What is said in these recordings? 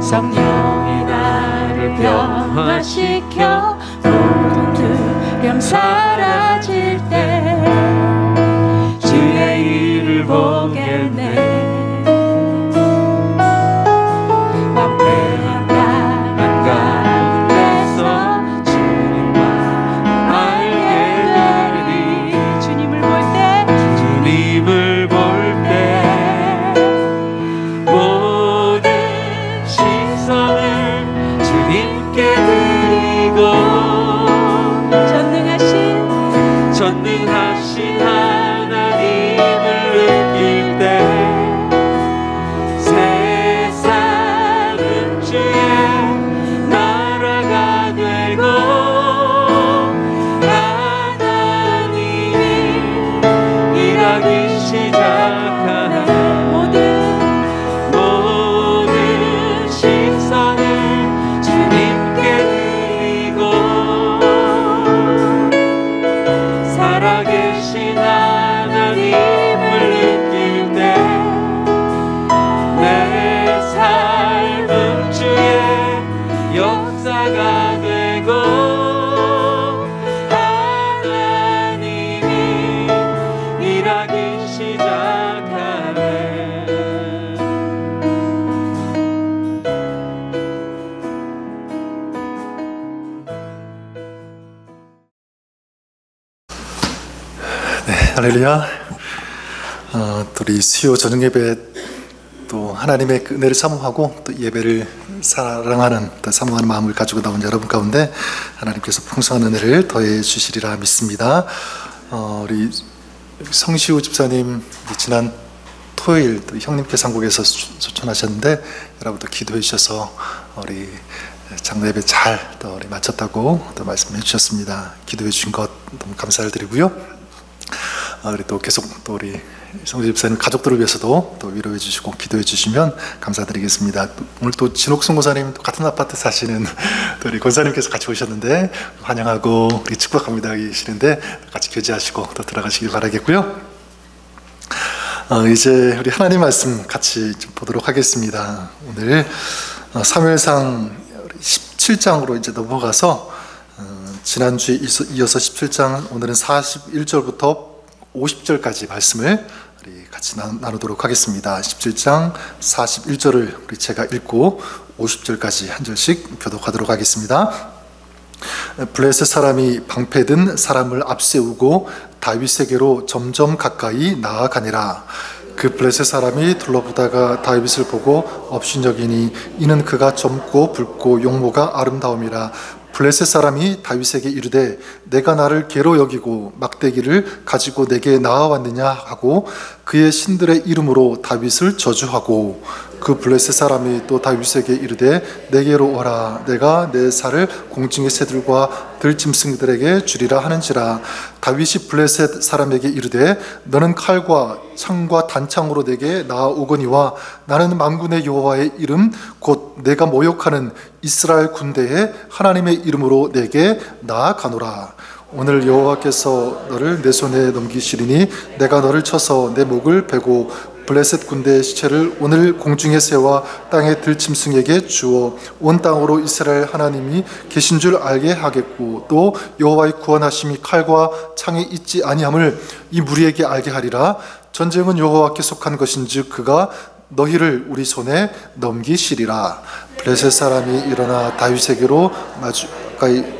성령이 나를 변화시켜 모든 두려움 사라질 때 주의 일을 보겠네. 완패한 땅 가운데서 주님만 알게 되리. 주님을 볼 때 모든 시선을 주님께 드리고 전능하신 하나님을 느낄 때 세상은 주의 나라가 되고 하나님이 일하기 시작하네. 모든 시선을 주님께 드리고 살아계신 하나님을 느낄 때 내 삶은 주의 역사가 되고 하나님이 일하기 시작하네. 할렐루야. 또 우리 수요 저녁 예배 또 하나님의 그 은혜를 사모하고 또 예배를 사랑하는 또 사모하는 마음을 가지고 나온 여러분 가운데 하나님께서 풍성한 은혜를 더해 주시리라 믿습니다. 우리 성시우 집사님 지난 토요일 또 형님께서 한국에서 초청하셨는데 여러분도 기도해 주셔서 우리 장로 예배 잘 또 우리 마쳤다고 또 말씀해 주셨습니다. 기도해 주신 것 너무 감사를 드리고요. 우리 또 계속 또 우리 성주 집사님 가족들을 위해서도 또 위로해 주시고 기도해 주시면 감사드리겠습니다. 오늘 또 진옥순 고사님 또 같은 아파트 사시는 또 우리 권사님께서 같이 오셨는데 환영하고 우리 축복합니다 계시는데 같이 교제하시고 또 들어가시길 바라겠고요. 이제 우리 하나님 말씀 같이 좀 보도록 하겠습니다. 오늘 사무엘상 17장으로 이제 넘어가서 지난주에 이어서 17장 오늘은 41절부터 50절까지 말씀을 우리 같이 나누도록 하겠습니다. 17장 41절을 우리 제가 읽고 50절까지 한 절씩 교독하도록 하겠습니다. 블레셋 사람이 방패든 사람을 앞세우고 다윗에게로 점점 가까이 나아가니라. 그 블레셋 사람이 둘러보다가 다윗을 보고 업신여기니 이는 그가 젊고 붉고 용모가 아름다움이라. 블레셋 사람이 다윗에게 이르되 내가 나를 개로 여기고 막대기를 가지고 내게 나아왔느냐 하고 그의 신들의 이름으로 다윗을 저주하고 그 블레셋 사람이 또 다윗에게 이르되 내게로 오라. 내가 내 살을 공중의 새들과 들짐승들에게 주리라 하는지라. 다윗이 블레셋 사람에게 이르되 너는 칼과 창과 단창으로 내게 나아오거니와 나는 만군의 여호와의 이름 곧 내가 모욕하는 이스라엘 군대의 하나님의 이름으로 내게 나아가노라. 오늘 여호와께서 너를 내 손에 넘기시리니 내가 너를 쳐서 내 목을 베고 블레셋 군대의 시체를 오늘 공중의 새와 땅의 들짐승에게 주어 온 땅으로 이스라엘 하나님이 계신 줄 알게 하겠고 또 여호와의 구원하심이 칼과 창에 있지 아니함을 이 무리에게 알게 하리라. 전쟁은 여호와께 속한 것인즉 그가 너희를 우리 손에 넘기시리라. 블레셋 사람이 일어나 다윗에게로 가까이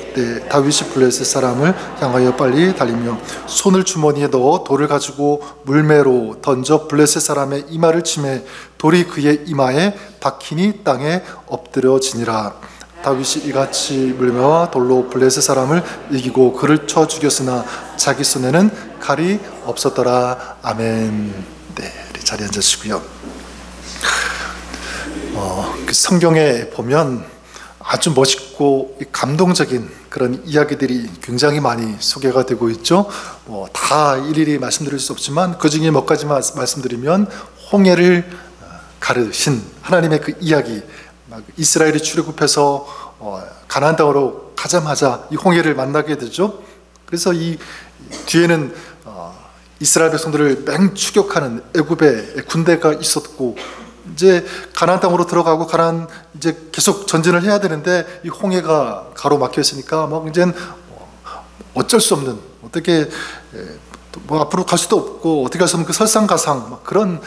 다윗이 블레셋 사람을 향하여 빨리 달리며 손을 주머니에 넣어 돌을 가지고 물매로 던져 블레셋 사람의 이마를 치매 돌이 그의 이마에 박히니 땅에 엎드려지니라. 다윗이 이같이 물매와 돌로 블레셋 사람을 이기고 그를 쳐 죽였으나 자기 손에는 칼이 없었더라. 아멘. 네, 우리 자리에 앉으시고요. 그 성경에 보면 아주 멋있고 감동적인 그런 이야기들이 굉장히 많이 소개가 되고 있죠. 다 일일이 말씀드릴 수 없지만 그 중에 몇 가지 말씀드리면 홍해를 가르신 하나님의 그 이야기, 이스라엘이 출애굽해서 가나안 땅으로 가자마자 이 홍해를 만나게 되죠. 그래서 이 뒤에는 이스라엘 백성들을 맹추격하는 애굽의 군대가 있었고 이제 가나안 땅으로 들어가고 가나안 이제 계속 전진을 해야 되는데 이 홍해가 가로막혀 있으니까 막 이제는 어쩔 수 없는, 어떻게 뭐 앞으로 갈 수도 없고 어떻게 할 수 없는 그 설상가상 막 그런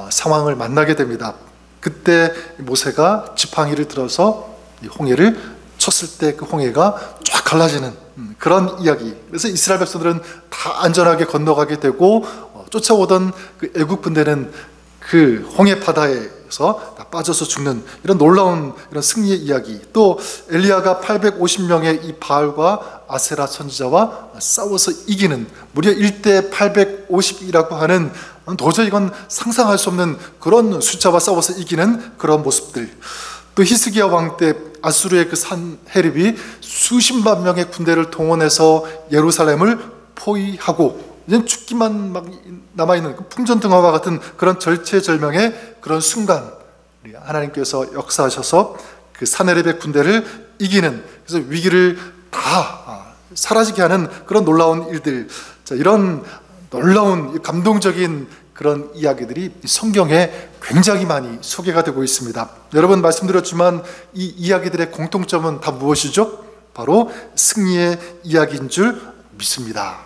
상황을 만나게 됩니다. 그때 모세가 지팡이를 들어서 이 홍해를 쳤을 때 그 홍해가 쫙 갈라지는 그런 이야기. 그래서 이스라엘 백성들은 다 안전하게 건너가게 되고 쫓아오던 그 애국 군대는 그 홍해 바다에서 다 빠져서 죽는 이런 놀라운 이런 승리의 이야기. 또 엘리야가 850명의 이 바알과 아세라 선지자와 싸워서 이기는, 무려 1대 850이라고 하는 도저히 이건 상상할 수 없는 그런 숫자와 싸워서 이기는 그런 모습들. 또 히스기야 왕 때 아수르의 그 산헤립이 수십만 명의 군대를 동원해서 예루살렘을 포위하고 이제 죽기만 막 남아있는 풍전등화와 같은 그런 절체절명의 그런 순간, 하나님께서 역사하셔서 그 산헤립의 군대를 이기는, 그래서 위기를 다 사라지게 하는 그런 놀라운 일들. 자, 이런 놀라운 감동적인 그런 이야기들이 성경에 굉장히 많이 소개가 되고 있습니다. 여러분, 말씀드렸지만 이 이야기들의 공통점은 다 무엇이죠? 바로 승리의 이야기인 줄 믿습니다.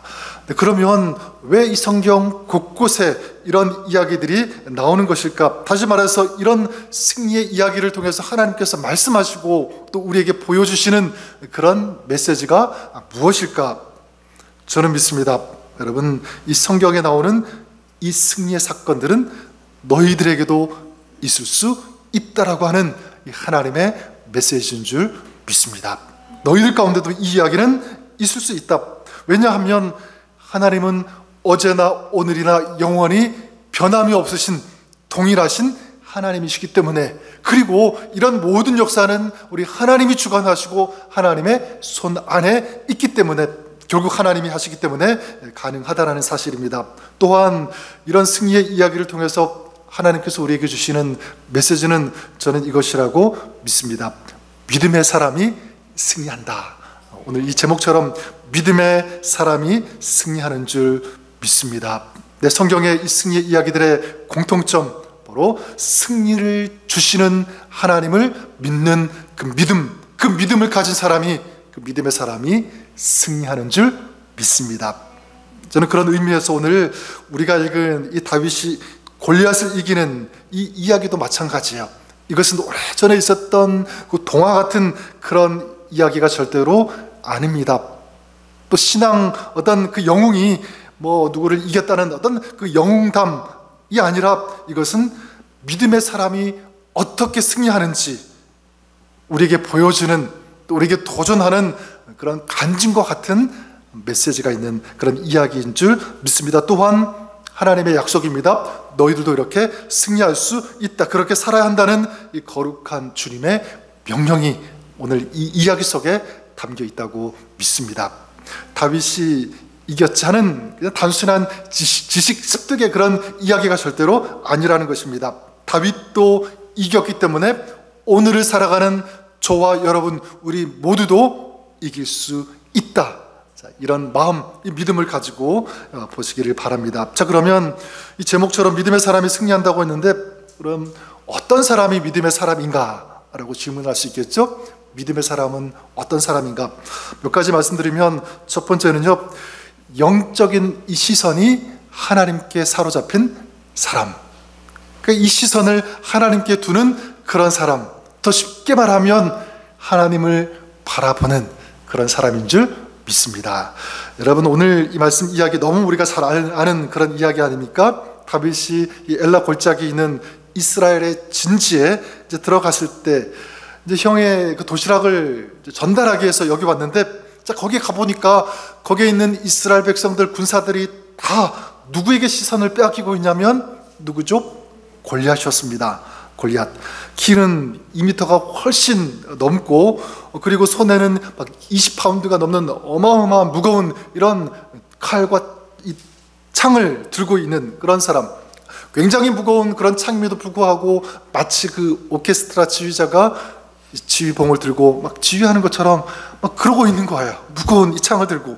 그러면 왜 이 성경 곳곳에 이런 이야기들이 나오는 것일까? 다시 말해서 이런 승리의 이야기를 통해서 하나님께서 말씀하시고 또 우리에게 보여주시는 그런 메시지가 무엇일까? 저는 믿습니다. 여러분, 이 성경에 나오는 이 승리의 사건들은 너희들에게도 있을 수 있다라고 하는 하나님의 메시지인 줄 믿습니다. 너희들 가운데도 이 이야기는 있을 수 있다. 왜냐하면 하나님은 어제나 오늘이나 영원히 변함이 없으신 동일하신 하나님이시기 때문에, 그리고 이런 모든 역사는 우리 하나님이 주관하시고 하나님의 손 안에 있기 때문에, 결국 하나님이 하시기 때문에 가능하다는 사실입니다. 또한 이런 승리의 이야기를 통해서 하나님께서 우리에게 주시는 메시지는 저는 이것이라고 믿습니다. 믿음의 사람이 승리한다. 오늘 이 제목처럼 믿음의 사람이 승리하는 줄 믿습니다. 내 성경의 이 승리의 이야기들의 공통점, 바로 승리를 주시는 하나님을 믿는 그 믿음, 그 믿음을 가진 사람이, 그 믿음의 사람이 승리하는 줄 믿습니다. 저는 그런 의미에서 오늘 우리가 읽은 이 다윗이 골리앗을 이기는 이 이야기도 마찬가지예요. 이것은 오래전에 있었던 그 동화 같은 그런 이야기가 절대로 아닙니다. 또 신앙 어떤 그 영웅이 뭐 누구를 이겼다는 어떤 그 영웅담이 아니라 이것은 믿음의 사람이 어떻게 승리하는지 우리에게 보여주는, 또 우리에게 도전하는 그런 간증과 같은 메시지가 있는 그런 이야기인 줄 믿습니다. 또한 하나님의 약속입니다. 너희들도 이렇게 승리할 수 있다, 그렇게 살아야 한다는 이 거룩한 주님의 명령이 오늘 이 이야기 속에 담겨 있다고 믿습니다. 다윗이 이겼지 하는 그냥 단순한 지식 습득의 그런 이야기가 절대로 아니라는 것입니다. 다윗도 이겼기 때문에 오늘을 살아가는 저와 여러분, 우리 모두도 이길 수 있다. 자, 이런 마음, 이 믿음을 가지고 보시기를 바랍니다. 자, 그러면 이 제목처럼 믿음의 사람이 승리한다고 했는데, 그럼 어떤 사람이 믿음의 사람인가? 라고 질문할 수 있겠죠? 믿음의 사람은 어떤 사람인가? 몇 가지 말씀드리면, 첫 번째는요, 영적인 이 시선이 하나님께 사로잡힌 사람. 그러니까 이 시선을 하나님께 두는 그런 사람. 더 쉽게 말하면 하나님을 바라보는 그런 사람인 줄 믿습니다. 여러분, 오늘 이 말씀 이야기 너무 우리가 잘 아는 그런 이야기 아닙니까? 다윗이 이 엘라 골짜기 있는 이스라엘의 진지에 이제 들어갔을 때 이제 형의 그 도시락을 전달하기 위해서 여기 왔는데, 자, 거기 가보니까 거기에 있는 이스라엘 백성들, 군사들이 다 누구에게 시선을 빼앗기고 있냐면 누구죠? 골리앗이었습니다. 골리앗. 키는 2m가 훨씬 넘고, 그리고 손에는 막 20파운드가 넘는 어마어마한 무거운 이런 칼과 이 창을 들고 있는 그런 사람. 굉장히 무거운 그런 창임에도 불구하고 마치 그 오케스트라 지휘자가 지휘봉을 들고 막 지휘하는 것처럼 막 그러고 있는 거예요. 무거운 이 창을 들고.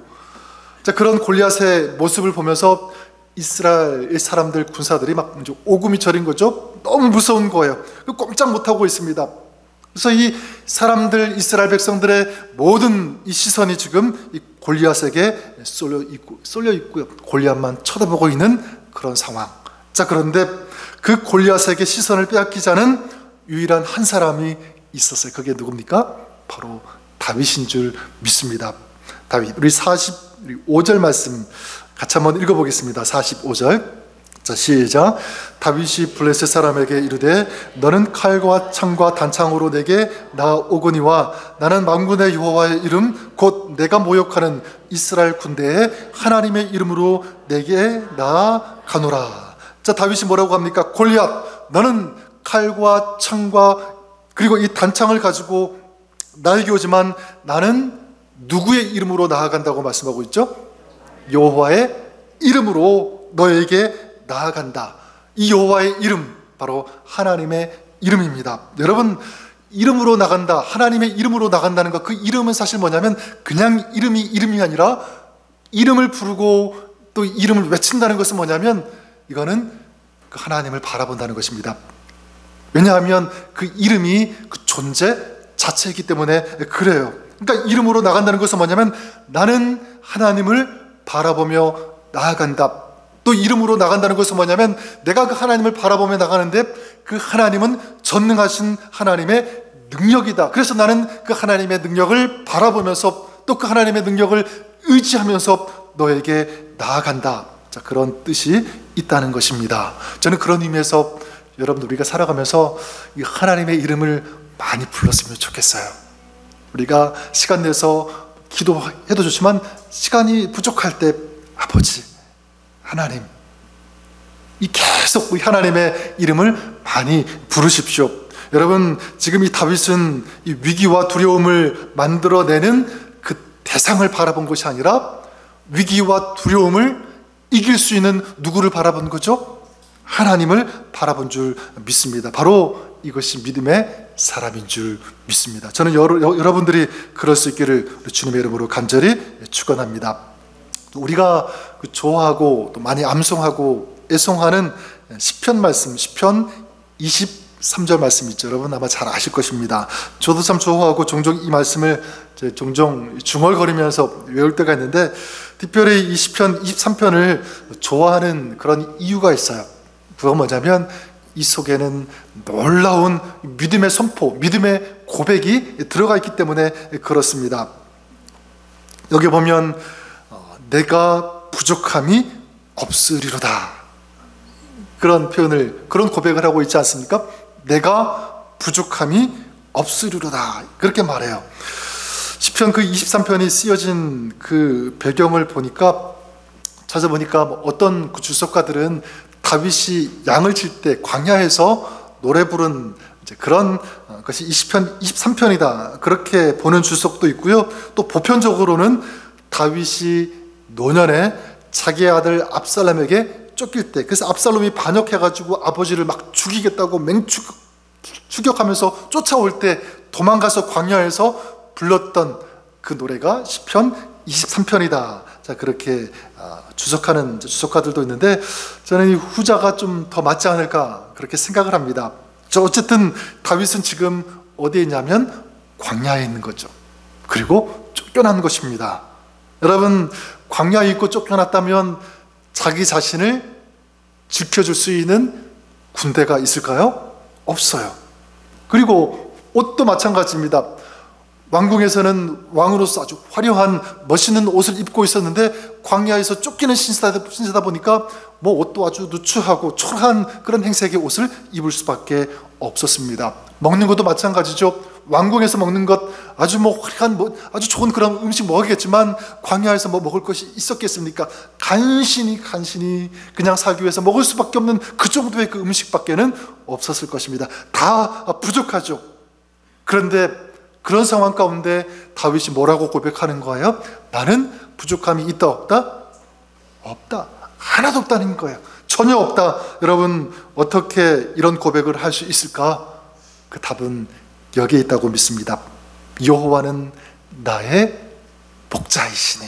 자, 그런 골리앗의 모습을 보면서 이스라엘 사람들, 군사들이 막 오금이 저린 거죠. 너무 무서운 거예요. 꼼짝 못하고 있습니다. 그래서 이 사람들, 이스라엘 백성들의 모든 이 시선이 지금 이 골리앗에게 쏠려 있고요. 골리앗만 쳐다보고 있는 그런 상황. 자, 그런데 그 골리앗에게 시선을 빼앗기자는 유일한 한 사람이 있었어요. 그게 누굽니까? 바로 다윗인 줄 믿습니다. 다윗. 우리 45절 말씀 같이 한번 읽어보겠습니다. 45절. 자, 시작. 다윗이 블레셋 사람에게 이르되 너는 칼과 창과 단창으로 내게 나오거니와 나는 만군의 여호와의 이름 곧 내가 모욕하는 이스라엘 군대의 하나님의 이름으로 내게 나아가노라. 자, 다윗이 뭐라고 합니까? 골리앗, 너는 칼과 창과 그리고 이 단창을 가지고 나에게 오지만 나는 누구의 이름으로 나아간다고 말씀하고 있죠? 여호와의 이름으로 너에게 나아간다. 이 여호와의 이름, 바로 하나님의 이름입니다. 여러분, 이름으로 나간다, 하나님의 이름으로 나간다는 것, 그 이름은 사실 뭐냐면 그냥 이름이 아니라 이름을 부르고 또 이름을 외친다는 것은 뭐냐면 이거는 그 하나님을 바라본다는 것입니다. 왜냐하면 그 이름이 그 존재 자체이기 때문에 그래요. 그러니까 이름으로 나간다는 것은 뭐냐면 나는 하나님을 바라보며 나아간다. 또 이름으로 나간다는 것은 뭐냐면 내가 그 하나님을 바라보며 나가는데 그 하나님은 전능하신 하나님의 능력이다. 그래서 나는 그 하나님의 능력을 바라보면서 또 그 하나님의 능력을 의지하면서 너에게 나아간다. 자, 그런 뜻이 있다는 것입니다. 저는 그런 의미에서 여러분, 우리가 살아가면서 이 하나님의 이름을 많이 불렀으면 좋겠어요. 우리가 시간 내서 기도해도 좋지만 시간이 부족할 때 아버지, 하나님, 이 계속 하나님의 이름을 많이 부르십시오. 여러분, 지금 이 다윗은 이 위기와 두려움을 만들어내는 그 대상을 바라본 것이 아니라 위기와 두려움을 이길 수 있는 누구를 바라본 거죠? 하나님을 바라본 줄 믿습니다. 바로 이것이 믿음의 사람인 줄 믿습니다. 저는 여러분들이 그럴 수 있기를 주님의 이름으로 간절히 축원합니다. 우리가 좋아하고 또 많이 암송하고 애송하는 시편 말씀, 시편 23절 말씀 있죠. 여러분 아마 잘 아실 것입니다. 저도 참 좋아하고 종종 이 말씀을 종종 중얼거리면서 외울 때가 있는데, 특별히 이 시편 23편을 좋아하는 그런 이유가 있어요. 그건 뭐냐면 이 속에는 놀라운 믿음의 선포, 믿음의 고백이 들어가 있기 때문에 그렇습니다. 여기 보면 내가 부족함이 없으리로다, 그런 표현을, 그런 고백을 하고 있지 않습니까? 내가 부족함이 없으리로다, 그렇게 말해요. 시편 그 23편이 쓰여진 그 배경을 보니까, 찾아보니까 어떤 그 주석가들은 다윗이 양을 칠 때 광야에서 노래 부른 그런 것이 23편이다, 그렇게 보는 주석도 있고요. 또 보편적으로는 다윗이 노년에 자기 아들 압살롬에게 쫓길 때, 그래서 압살롬이 반역해가지고 아버지를 막 죽이겠다고 추격하면서 쫓아올 때 도망가서 광야에서 불렀던 그 노래가 시편 23편이다. 자, 그렇게 주석하는 주석가들도 있는데, 저는 이 후자가 좀 더 맞지 않을까 그렇게 생각을 합니다. 어쨌든 다윗은 지금 어디에 있냐면 광야에 있는 거죠. 그리고 쫓겨난 것입니다. 여러분, 광야에 있고 쫓겨났다면 자기 자신을 지켜줄 수 있는 군대가 있을까요? 없어요. 그리고 옷도 마찬가지입니다. 왕궁에서는 왕으로서 아주 화려한 멋있는 옷을 입고 있었는데 광야에서 쫓기는 신세다 보니까 뭐 옷도 아주 누추하고 초라한 그런 행색의 옷을 입을 수밖에 없었습니다. 먹는 것도 마찬가지죠. 왕궁에서 먹는 것 아주 화려한 아주 좋은 그런 음식 먹었겠지만 광야에서 먹을 것이 있었겠습니까? 간신히 그냥 살기 위해서 먹을 수밖에 없는 그 정도의 그 음식밖에는 없었을 것입니다. 다 부족하죠. 그런데 그런 상황 가운데 다윗이 뭐라고 고백하는 거예요? 나는 부족함이 있다 없다? 없다. 하나도 없다는 거예요. 전혀 없다. 여러분, 어떻게 이런 고백을 할 수 있을까? 그 답은 여기에 있다고 믿습니다. 여호와는 나의 목자이시니.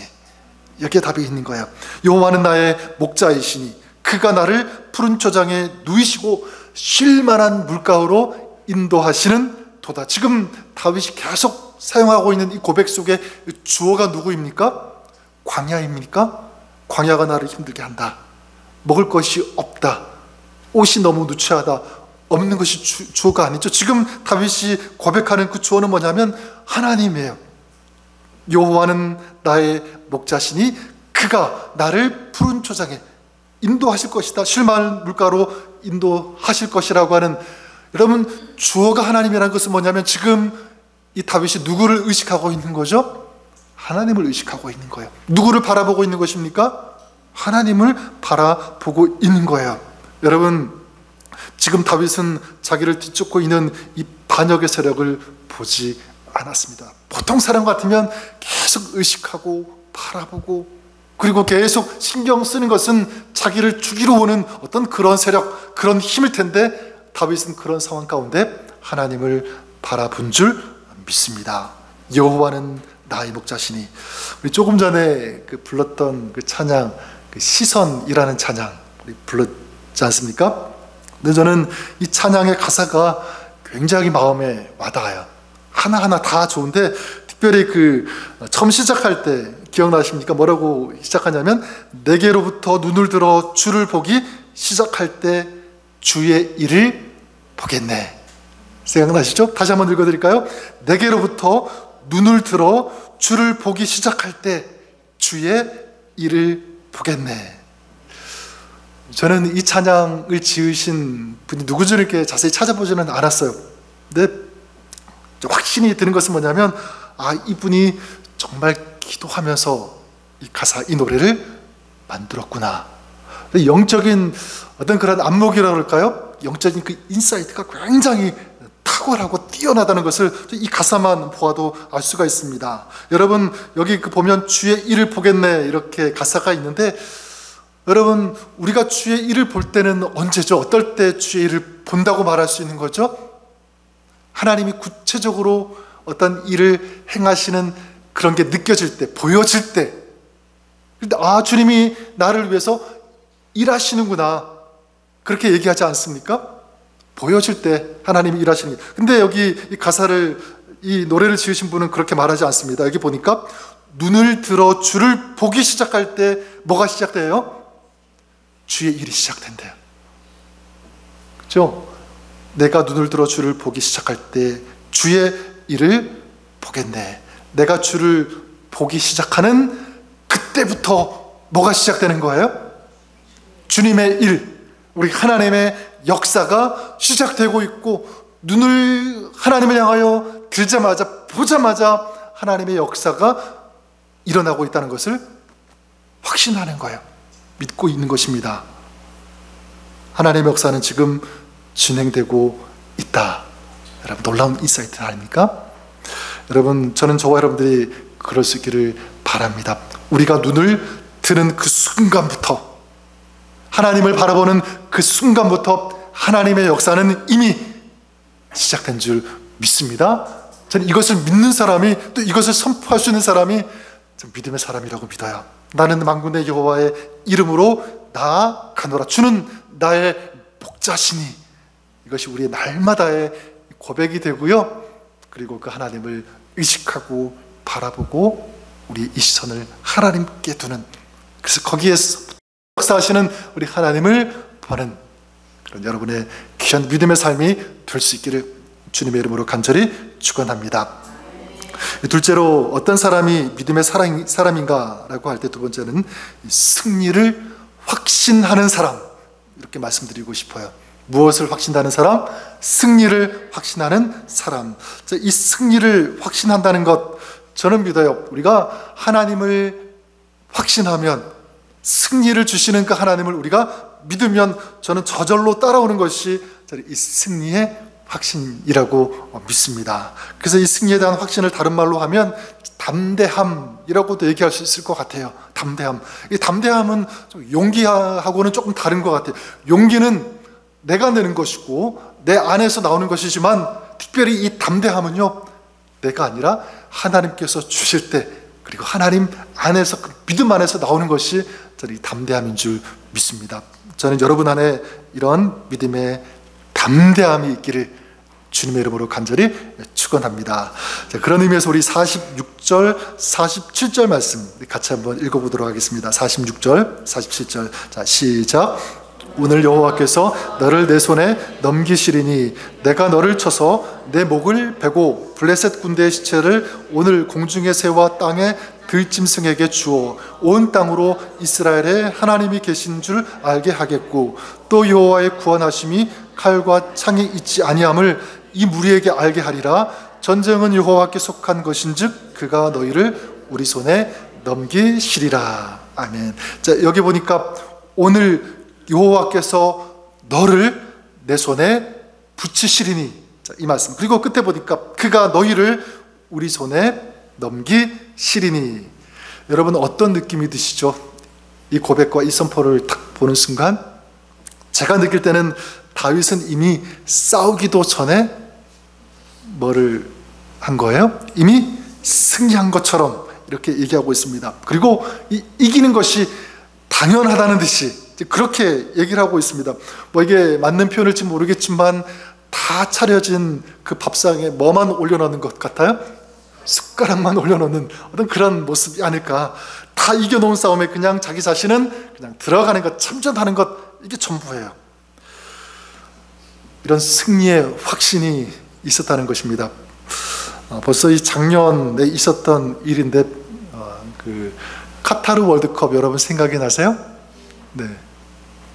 여기에 답이 있는 거예요. 여호와는 나의 목자이시니. 그가 나를 푸른 초장에 누이시고 쉴만한 물가로 인도하시는 도다. 지금 다윗이 계속 사용하고 있는 이 고백 속에 주어가 누구입니까? 광야입니까? 광야가 나를 힘들게 한다. 먹을 것이 없다. 옷이 너무 누추하다. 없는 것이 주어가 아니죠. 지금 다윗이 고백하는 그 주어는 뭐냐면 하나님이에요. 여호와는 나의 목자시니 그가 나를 푸른 초장에 인도하실 것이다. 쉴만한 물가로 인도하실 것이라고 하는, 여러분, 주어가 하나님이라는 것은 뭐냐면 지금 이 다윗이 누구를 의식하고 있는 거죠? 하나님을 의식하고 있는 거예요. 누구를 바라보고 있는 것입니까? 하나님을 바라보고 있는 거예요. 여러분, 지금 다윗은 자기를 뒤쫓고 있는 이 반역의 세력을 보지 않았습니다. 보통 사람 같으면 계속 의식하고 바라보고, 그리고 계속 신경 쓰는 것은 자기를 죽이러 오는 어떤 그런 세력, 그런 힘일 텐데, 다윗은 그런 상황 가운데 하나님을 바라본 줄 믿습니다. 여호와는 나의 목자시니. 우리 조금 전에 불렀던 그 찬양, 그 시선이라는 찬양 우리 불렀지 않습니까? 근데 저는 이 찬양의 가사가 굉장히 마음에 와닿아요. 하나하나 다 좋은데, 특별히 그 처음 시작할 때 기억나십니까? 뭐라고 시작하냐면, 내게로부터 눈을 들어 주를 보기 시작할 때 주의 일을 보겠네. 생각나시죠? 다시 한번 읽어드릴까요? 내게로부터 눈을 들어 주를 보기 시작할 때 주의 일을 보겠네. 저는 이 찬양을 지으신 분이 누구지 이렇게 자세히 찾아보지는 않았어요. 근데 확신이 드는 것은 뭐냐면, 이분이 정말 기도하면서 이 가사, 이 노래를 만들었구나. 영적인 어떤 그런 안목이라고 할까요? 영적인 그 인사이트가 굉장히 탁월하고 뛰어나다는 것을 이 가사만 보아도 알 수가 있습니다. 여러분, 여기 보면 주의 일을 보겠네 이렇게 가사가 있는데, 여러분, 우리가 주의 일을 볼 때는 언제죠? 어떨 때 주의 일을 본다고 말할 수 있는 거죠? 하나님이 구체적으로 어떤 일을 행하시는 그런 게 느껴질 때, 보여질 때, 근데 주님이 나를 위해서 일하시는구나, 그렇게 얘기하지 않습니까? 보여질 때 하나님이 일하시는 게. 근데 여기 이 가사를, 이 노래를 지으신 분은 그렇게 말하지 않습니다. 여기 보니까 눈을 들어 주를 보기 시작할 때 뭐가 시작돼요? 주의 일이 시작된대요. 그렇죠? 내가 눈을 들어 주를 보기 시작할 때 주의 일을 보겠네. 내가 주를 보기 시작하는 그때부터 뭐가 시작되는 거예요? 주님의 일, 우리 하나님의 역사가 시작되고 있고, 눈을 하나님을 향하여 들자마자, 보자마자 하나님의 역사가 일어나고 있다는 것을 확신하는 거예요. 믿고 있는 것입니다. 하나님의 역사는 지금 진행되고 있다. 여러분, 놀라운 인사이트 아닙니까? 여러분, 저는 저와 여러분들이 그럴 수 있기를 바랍니다. 우리가 눈을 뜨는 그 순간부터, 하나님을 바라보는 그 순간부터 하나님의 역사는 이미 시작된 줄 믿습니다. 저는 이것을 믿는 사람이, 또 이것을 선포할 수 있는 사람이 믿음의 사람이라고 믿어요. 나는 만군의 여호와의 이름으로 나아가노라. 주는 나의 목자시니. 이것이 우리의 날마다의 고백이 되고요, 그리고 그 하나님을 의식하고 바라보고 우리의 이 시선을 하나님께 두는, 그래서 거기에서 역사하시는 우리 하나님을 보는 그런 여러분의 귀한 믿음의 삶이 될 수 있기를 주님의 이름으로 간절히 축원합니다. 둘째로, 어떤 사람이 믿음의 사람인가라고 할 때 두 번째는 승리를 확신하는 사람, 이렇게 말씀드리고 싶어요. 무엇을 확신하는 사람? 승리를 확신하는 사람. 이 승리를 확신한다는 것, 저는 믿어요. 우리가 하나님을 확신하면, 승리를 주시는 그 하나님을 우리가 믿으면, 저는 저절로 따라오는 것이 이 승리의 확신이라고 믿습니다. 그래서 이 승리에 대한 확신을 다른 말로 하면 담대함이라고도 얘기할 수 있을 것 같아요. 담대함. 이 담대함은 좀 용기하고는 조금 다른 것 같아요. 용기는 내가 내는 것이고 내 안에서 나오는 것이지만, 특별히 이 담대함은요, 내가 아니라 하나님께서 주실 때, 그리고 하나님 안에서, 그 믿음 안에서 나오는 것이 저는 이 담대함인 줄 믿습니다. 저는 여러분 안에 이런 믿음의 담대함이 있기를 주님의 이름으로 간절히 축원합니다. 자, 그런 의미에서 우리 46절, 47절 말씀 같이 한번 읽어보도록 하겠습니다. 46절, 47절. 자, 시작. 오늘 여호와께서 너를 내 손에 넘기시리니 내가 너를 쳐서 내 목을 베고 블레셋 군대의 시체를 오늘 공중의 새와 땅의 들짐승에게 주어 온 땅으로 이스라엘의 하나님이 계신 줄 알게 하겠고 또 여호와의 구원하심이 칼과 창이 있지 아니함을 이 무리에게 알게 하리라. 전쟁은 여호와께 속한 것인즉 그가 너희를 우리 손에 넘기시리라. 아멘. 자, 여기 보니까 오늘 여호와께서 너를 내 손에 붙이시리니, 자, 이 말씀. 그리고 끝에 보니까 그가 너희를 우리 손에 넘기시리니. 여러분 어떤 느낌이 드시죠? 이 고백과 이 선포를 딱 보는 순간 제가 느낄 때는 다윗은 이미 싸우기도 전에 뭐를 한 거예요? 이미 승리한 것처럼 이렇게 얘기하고 있습니다. 그리고 이기는 것이 당연하다는 듯이 그렇게 얘기를 하고 있습니다. 뭐 이게 맞는 표현일지 모르겠지만 다 차려진 그 밥상에 뭐만 올려놓는 것 같아요? 숟가락만 올려놓는 어떤 그런 모습이 아닐까. 다 이겨놓은 싸움에 그냥 자기 자신은 그냥 들어가는 것, 참전하는 것, 이게 전부예요. 이런 승리의 확신이 있었다는 것입니다. 벌써 이 작년에 있었던 일인데 그 카타르 월드컵 여러분 생각이 나세요? 네,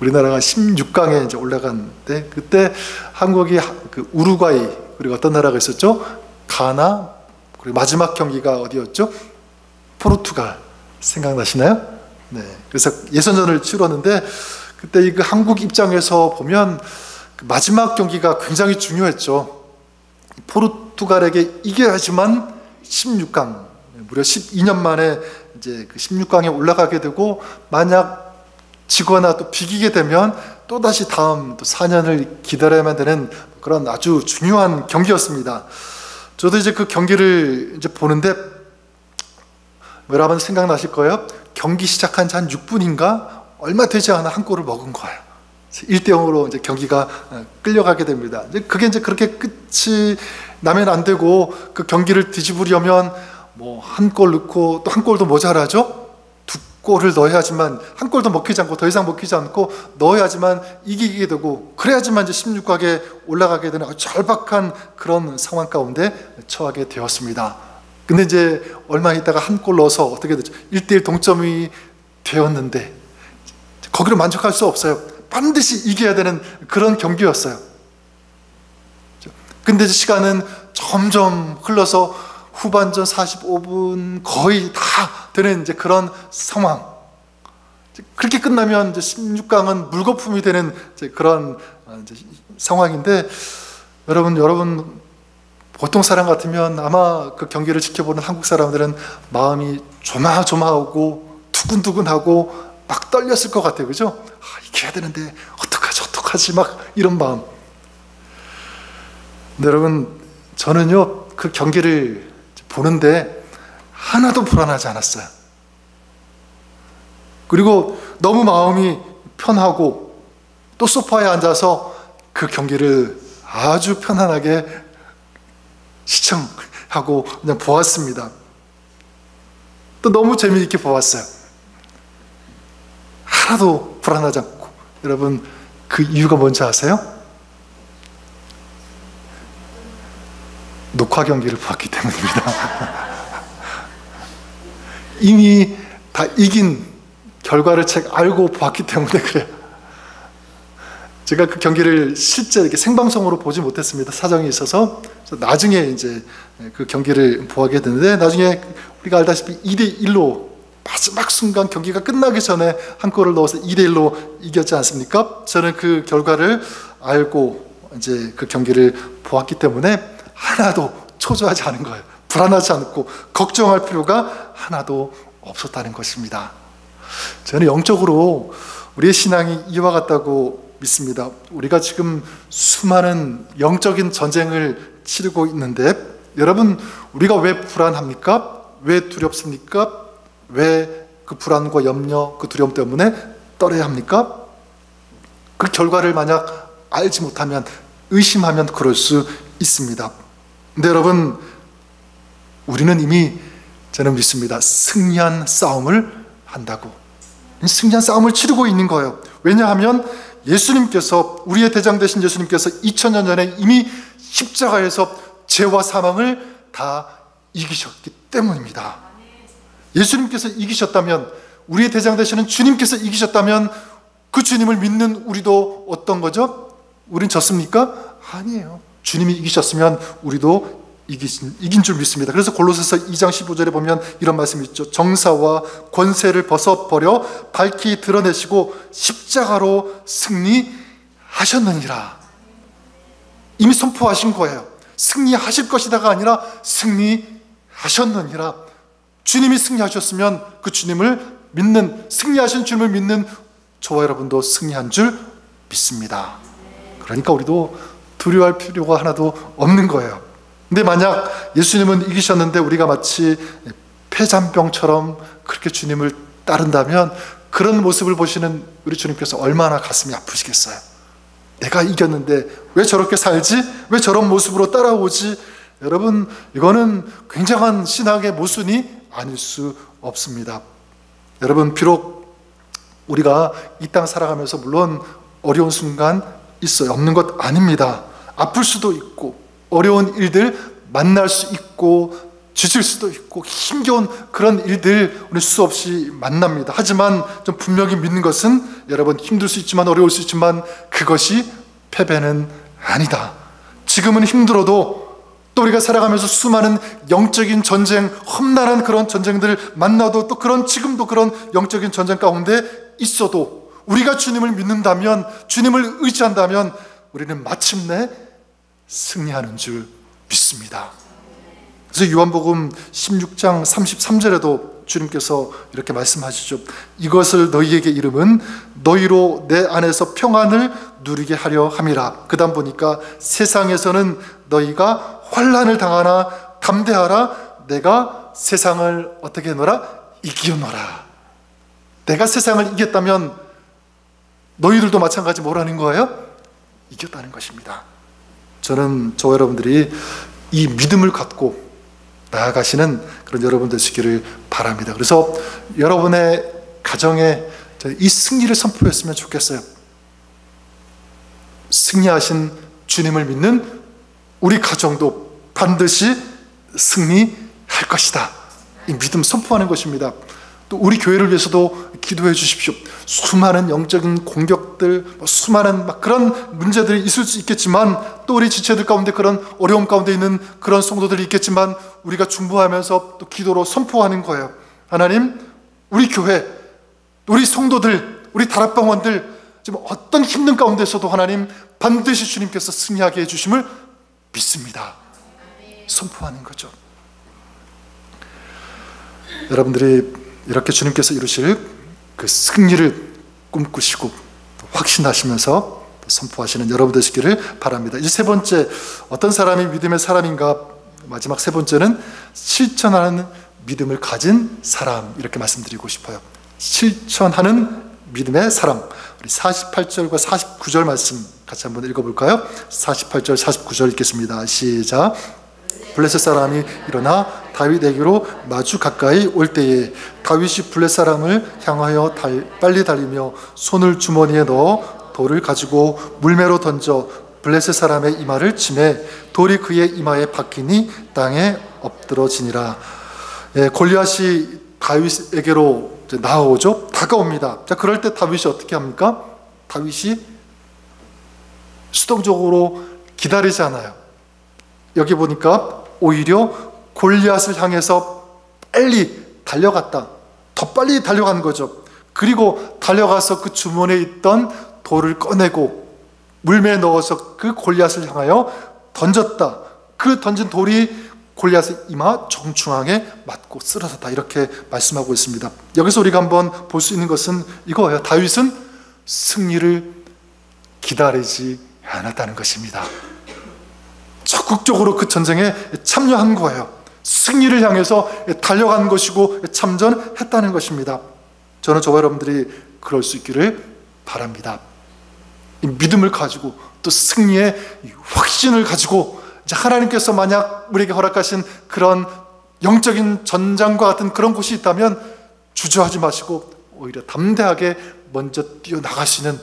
우리나라가 16강에 이제 올라간 때 그때 한국이 그 우루과이 그리고 어떤 나라가 있었죠? 가나 그리고 마지막 경기가 어디였죠? 포르투갈 생각나시나요? 네, 그래서 예선전을 치렀는데 그때 이 그 한국 입장에서 보면 그 마지막 경기가 굉장히 중요했죠. 포르투갈에게 이겨야지만 16강 무려 12년 만에 이제 그 16강에 올라가게 되고 만약 지거나 또 비기게 되면 또 다시 다음 또 4년을 기다려야만 되는 그런 아주 중요한 경기였습니다. 저도 이제 그 경기를 이제 보는데 여러분 생각나실 거예요. 경기 시작한 지 한 6분인가 얼마 되지 않아 한 골을 먹은 거예요. 1대0으로 이제 경기가 끌려가게 됩니다. 그게 이제 그렇게 끝이 나면 안 되고 그 경기를 뒤집으려면 뭐 한 골 넣고 또 한 골도 모자라죠. 두 골을 넣어야지만 한 골도 먹히지 않고 더 이상 먹히지 않고 넣어야지만 이기게 되고 그래야지만 이제 16강에 올라가게 되는 아주 절박한 그런 상황 가운데 처하게 되었습니다. 근데 이제 얼마 있다가 한 골 넣어서 어떻게 되죠? 1대1 동점이 되었는데 거기로 만족할 수 없어요. 반드시 이겨야 되는 그런 경기였어요. 근데 시간은 점점 흘러서 후반전 45분 거의 다 되는 이제 그런 상황. 그렇게 끝나면 이제 16강은 물거품이 되는 이제 그런 이제 상황인데 여러분 보통 사람 같으면 아마 그 경기를 지켜보는 한국 사람들은 마음이 조마조마하고 두근두근하고 막 떨렸을 것 같아요. 그죠? 이겨야 되는데 어떡하지 막 이런 마음. 근데 여러분 저는요 그 경기를 보는데 하나도 불안하지 않았어요. 그리고 너무 마음이 편하고 또 소파에 앉아서 그 경기를 아주 편안하게 시청하고 그냥 보았습니다. 또 너무 재미있게 보았어요. 하나도 불안하지 않고. 여러분 그 이유가 뭔지 아세요? 녹화 경기를 보았기 때문입니다. 이미 다 이긴 결과를 알고 보았기 때문에 그래요. 제가 그 경기를 실제 이렇게 생방송으로 보지 못했습니다. 사정이 있어서. 나중에 이제 그 경기를 보게 됐는데 나중에 우리가 알다시피 2대1로 마지막 순간 경기가 끝나기 전에 한 골을 넣어서 2대1로 이겼지 않습니까? 저는 그 결과를 알고 이제 그 경기를 보았기 때문에 하나도 초조하지 않은 거예요. 불안하지 않고 걱정할 필요가 하나도 없었다는 것입니다. 저는 영적으로 우리의 신앙이 이와 같다고 믿습니다. 우리가 지금 수많은 영적인 전쟁을 치르고 있는데 여러분 우리가 왜 불안합니까? 왜 두렵습니까? 왜 그 불안과 염려, 그 두려움 때문에 떨어야 합니까? 그 결과를 만약 알지 못하면, 의심하면 그럴 수 있습니다. 근데 여러분, 우리는 이미, 저는 믿습니다, 승리한 싸움을 한다고. 승리한 싸움을 치르고 있는 거예요. 왜냐하면 예수님께서, 우리의 대장 되신 예수님께서 2000년 전에 이미 십자가에서 죄와 사망을 다 이기셨기 때문입니다. 예수님께서 이기셨다면, 우리의 대장 되시는 주님께서 이기셨다면, 그 주님을 믿는 우리도 어떤 거죠? 우린 졌습니까? 아니에요. 주님이 이기셨으면 우리도 이긴 줄 믿습니다. 그래서 골로새서 2장 15절에 보면 이런 말씀이 있죠. 정사와 권세를 벗어버려 밝히 드러내시고 십자가로 승리하셨느니라. 이미 선포하신 거예요. 승리하실 것이다가 아니라 승리하셨느니라. 주님이 승리하셨으면 그 주님을 믿는, 승리하신 주님을 믿는 저와 여러분도 승리한 줄 믿습니다. 그러니까 우리도 두려워할 필요가 하나도 없는 거예요. 근데 만약 예수님은 이기셨는데 우리가 마치 폐잔병처럼 그렇게 주님을 따른다면, 그런 모습을 보시는 우리 주님께서 얼마나 가슴이 아프시겠어요. 내가 이겼는데 왜 저렇게 살지? 왜 저런 모습으로 따라오지? 여러분, 이거는 굉장한 신앙의 모순이 아닐 수 없습니다. 여러분, 비록 우리가 이 땅 살아가면서 물론 어려운 순간 있어요. 없는 것 아닙니다. 아플 수도 있고, 어려운 일들 만날 수 있고, 지칠 수도 있고, 힘겨운 그런 일들 우리 수없이 만납니다. 하지만 좀 분명히 믿는 것은, 여러분, 힘들 수 있지만, 어려울 수 있지만 그것이 패배는 아니다. 지금은 힘들어도, 또 우리가 살아가면서 수많은 영적인 전쟁, 험난한 그런 전쟁들 만나도, 또 그런, 지금도 그런 영적인 전쟁 가운데 있어도 우리가 주님을 믿는다면, 주님을 의지한다면 우리는 마침내 승리하는 줄 믿습니다. 그래서 요한복음 16장 33절에도 주님께서 이렇게 말씀하시죠. 이것을 너희에게 이름은 너희로 내 안에서 평안을 누리게 하려 함이라. 그 다음 보니까 세상에서는 너희가 환난을 당하나 담대하라. 내가 세상을 어떻게 해놓으라? 이기어놓으라. 내가 세상을 이겼다면 너희들도 마찬가지 뭐라는 거예요? 이겼다는 것입니다. 저는 저와 여러분들이 이 믿음을 갖고 나아가시는 그런 여러분 되시기를 바랍니다. 그래서 여러분의 가정에 이 승리를 선포했으면 좋겠어요. 승리하신 주님을 믿는 우리 가정도 반드시 승리할 것이다. 이 믿음 선포하는 것입니다. 또 우리 교회를 위해서도 기도해 주십시오. 수많은 영적인 공격들, 수많은 그런 문제들이 있을 수 있겠지만, 또 우리 지체들 가운데 그런 어려움 가운데 있는 그런 성도들이 있겠지만, 우리가 중보하면서 또 기도로 선포하는 거예요. 하나님, 우리 교회, 우리 성도들, 우리 다락방원들 지금 어떤 힘든 가운데서도 하나님 반드시 주님께서 승리하게 해주심을 믿습니다. 선포하는 거죠. 여러분들이 이렇게 주님께서 이루실 그 승리를 꿈꾸시고 확신하시면서 선포하시는 여러분 되시기를 바랍니다. 이제 세 번째, 어떤 사람이 믿음의 사람인가? 마지막 세 번째는 실천하는 믿음을 가진 사람, 이렇게 말씀드리고 싶어요. 실천하는 믿음의 사람. 우리 48절과 49절 말씀 같이 한번 읽어볼까요? 48절 49절 읽겠습니다. 시작. 블레셋 사람이 일어나 다윗에게로 마주 가까이 올 때에 다윗이 블레셋 사람을 향하여 빨리 달리며 손을 주머니에 넣어 돌을 가지고 물매로 던져 블레셋 사람의 이마를 치매 돌이 그의 이마에 박히니 땅에 엎드러지니라. 골리앗이 다윗에게로 나오죠. 다가옵니다. 자, 그럴 때 다윗이 어떻게 합니까? 다윗이 수동적으로 기다리지 않아요. 여기 보니까 오히려 골리앗을 향해서 빨리 달려갔다. 더 빨리 달려간 거죠. 그리고 달려가서 그 주머니에 있던 돌을 꺼내고 물매에 넣어서 그 골리앗을 향하여 던졌다. 그 던진 돌이 골리앗의 이마 정중앙에 맞고 쓰러졌다. 이렇게 말씀하고 있습니다. 여기서 우리가 한번 볼 수 있는 것은 이거예요. 다윗은 승리를 기다리지 않았다는 것입니다. 적극적으로 그 전쟁에 참여한 거예요. 승리를 향해서 달려간 것이고 참전했다는 것입니다. 저는 저와 여러분들이 그럴 수 있기를 바랍니다. 이 믿음을 가지고 또 승리의 확신을 가지고 이제 하나님께서 만약 우리에게 허락하신 그런 영적인 전장과 같은 그런 곳이 있다면 주저하지 마시고 오히려 담대하게 먼저 뛰어나가시는,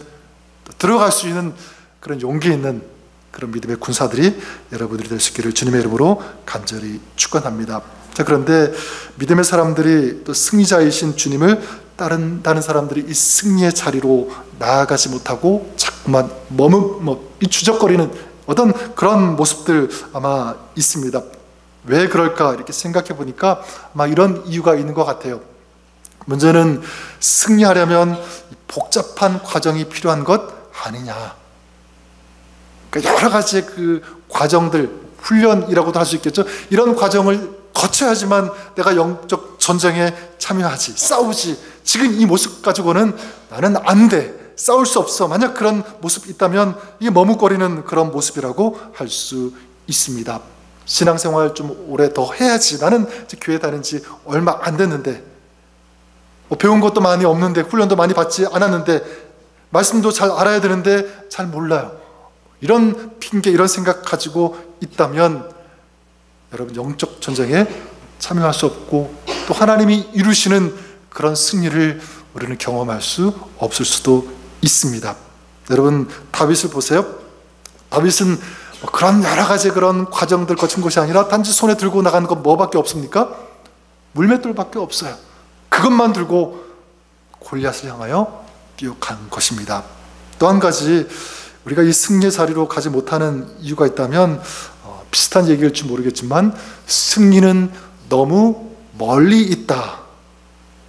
들어갈 수 있는 그런 용기 있는 그런 믿음의 군사들이 여러분들이 될 수 있기를 주님의 이름으로 간절히 축원합니다. 자, 그런데 믿음의 사람들이 또 승리자이신 주님을 다른 사람들이 이 승리의 자리로 나아가지 못하고 자꾸만 이 주저거리는 어떤 그런 모습들 아마 있습니다. 왜 그럴까 이렇게 생각해 보니까 아마 이런 이유가 있는 것 같아요. 문제는 승리하려면 복잡한 과정이 필요한 것 아니냐. 그러니까 여러 가지의 그 과정들, 훈련이라고도 할 수 있겠죠. 이런 과정을 거쳐야지만 내가 영적 전쟁에 참여하지, 싸우지. 지금 이 모습 가지고는 나는 안 돼, 싸울 수 없어. 만약 그런 모습이 있다면 이게 머뭇거리는 그런 모습이라고 할 수 있습니다. 신앙생활 좀 오래 더 해야지. 나는 교회 다닌 지 얼마 안 됐는데, 배운 것도 많이 없는데, 훈련도 많이 받지 않았는데, 말씀도 잘 알아야 되는데 잘 몰라요. 이런 핑계, 이런 생각 가지고 있다면 여러분 영적 전쟁에 참여할 수 없고 또 하나님이 이루시는 그런 승리를 우리는 경험할 수 없을 수도 있습니다. 여러분 다윗을 보세요. 다윗은 그런 여러 가지 그런 과정들 거친 것이 아니라 단지 손에 들고 나가는 건 뭐밖에 없습니까? 물맷돌밖에 없어요. 그것만 들고 골리앗을 향하여 뛰어간 것입니다. 또 한 가지 우리가 이 승리의 자리로 가지 못하는 이유가 있다면 비슷한 얘기일지 모르겠지만 승리는 너무 멀리 있다,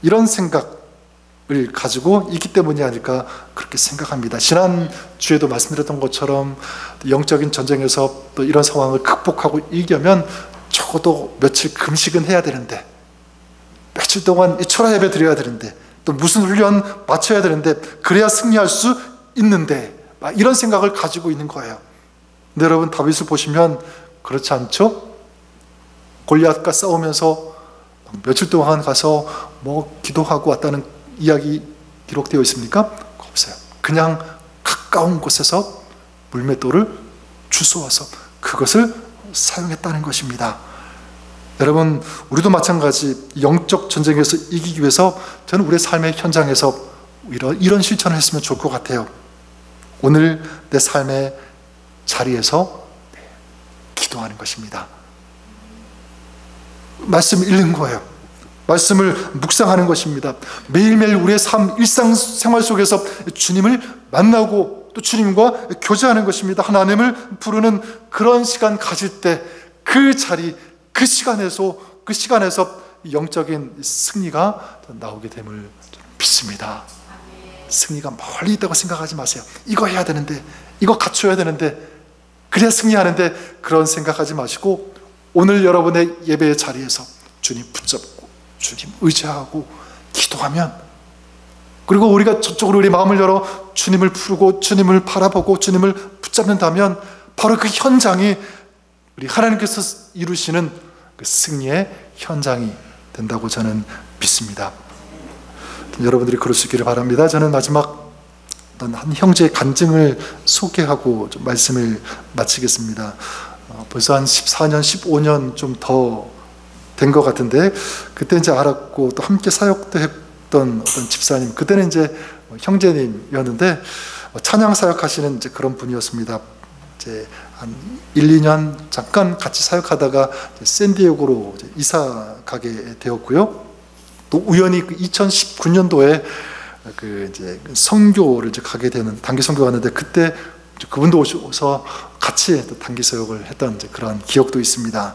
이런 생각을 가지고 있기 때문이 아닐까 그렇게 생각합니다. 지난주에도 말씀드렸던 것처럼 영적인 전쟁에서 또 이런 상황을 극복하고 이기려면 적어도 며칠 금식은 해야 되는데, 며칠 동안 철야 예배 드려야 되는데, 또 무슨 훈련 마쳐야 되는데, 그래야 승리할 수 있는데, 이런 생각을 가지고 있는 거예요. 근데 여러분 다윗을 보시면 그렇지 않죠? 골리앗과 싸우면서 며칠 동안 가서 기도하고 왔다는 이야기 기록되어 있습니까? 없어요. 그냥 가까운 곳에서 물맷돌을 주워와서 그것을 사용했다는 것입니다. 여러분 우리도 마찬가지 영적 전쟁에서 이기기 위해서 저는 우리의 삶의 현장에서 이런 실천을 했으면 좋을 것 같아요. 오늘 내 삶의 자리에서 기도하는 것입니다. 말씀을 읽는 거예요. 말씀을 묵상하는 것입니다. 매일매일 우리의 일상생활 속에서 주님을 만나고 또 주님과 교제하는 것입니다. 하나님을 부르는 그런 시간 가질 때 그 자리, 그 시간에서 영적인 승리가 나오게 됨을 믿습니다. 승리가 멀리 있다고 생각하지 마세요. 이거 해야 되는데, 이거 갖춰야 되는데, 그래야 승리하는데, 그런 생각하지 마시고 오늘 여러분의 예배의 자리에서 주님 붙잡고 주님 의지하고 기도하면, 그리고 우리가 저쪽으로 우리 마음을 열어 주님을 부르고 주님을 바라보고 주님을 붙잡는다면 바로 그 현장이 우리 하나님께서 이루시는 그 승리의 현장이 된다고 저는 믿습니다. 여러분들이 그럴 수 있기를 바랍니다. 저는 마지막 한 형제의 간증을 소개하고 좀 말씀을 마치겠습니다. 벌써 한 14년, 15년 좀 더 된 것 같은데, 그때 이제 알았고 또 함께 사역도 했던 어떤 집사님, 그때는 이제 형제님이었는데 찬양 사역하시는 이제 그런 분이었습니다. 이제 한 1, 2년 잠깐 같이 사역하다가 샌디에고로 이제 이사 가게 되었고요. 또 우연히 2019년도에 이제 선교를 이제 가게 되는 단기 선교가 왔는데, 그때 그분도 오셔서 같이 단기 사역을 했던 이제 그런 기억도 있습니다.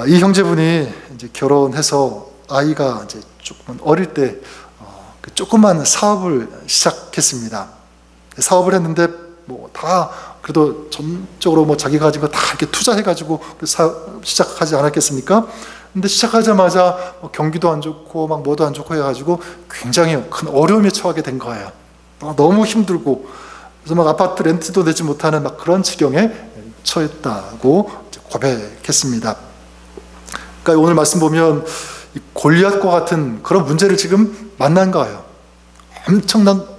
이 형제분이 이제 결혼해서 아이가 이제 조금 어릴 때 조그만 사업을 시작했습니다. 사업을 했는데 다 그래도 전적으로 자기가 가진 거 다 이렇게 투자해가지고 시작하지 않았겠습니까? 근데 시작하자마자 경기도 안 좋고 뭐도 안 좋고 해가지고 굉장히 큰 어려움에 처하게 된 거예요. 너무 힘들고, 그래서 아파트 렌트도 내지 못하는 그런 지경에 처했다고 고백했습니다. 그러니까 오늘 말씀 보면 이 골리앗과 같은 그런 문제를 지금 만난 거예요.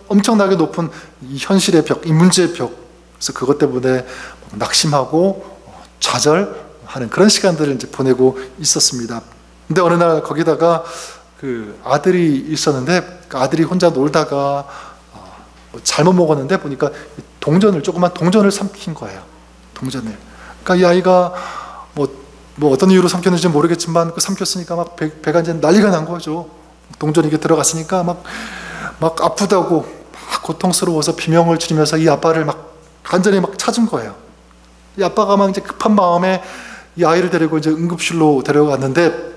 엄청나게 높은 이 현실의 벽, 이 문제의 벽. 그래서 그것 때문에 낙심하고 좌절하는 그런 시간들을 이제 보내고 있었습니다. 근데 어느 날 거기다가 그 아들이 있었는데 그 아들이 혼자 놀다가 잘못 먹었는데 보니까 조그만 동전을 삼킨 거예요. 동전을. 그러니까 이 아이가 뭐 어떤 이유로 삼켰는지 모르겠지만 그 삼켰으니까 막 배가 이제 난리가 난 거죠. 동전이 이게 들어갔으니까 막 아프다고 막 고통스러워서 비명을 지르면서 이 아빠를 막 간절히 막 찾은 거예요. 이 아빠가 막 이제 급한 마음에 이 아이를 데리고 이제 응급실로 데려갔는데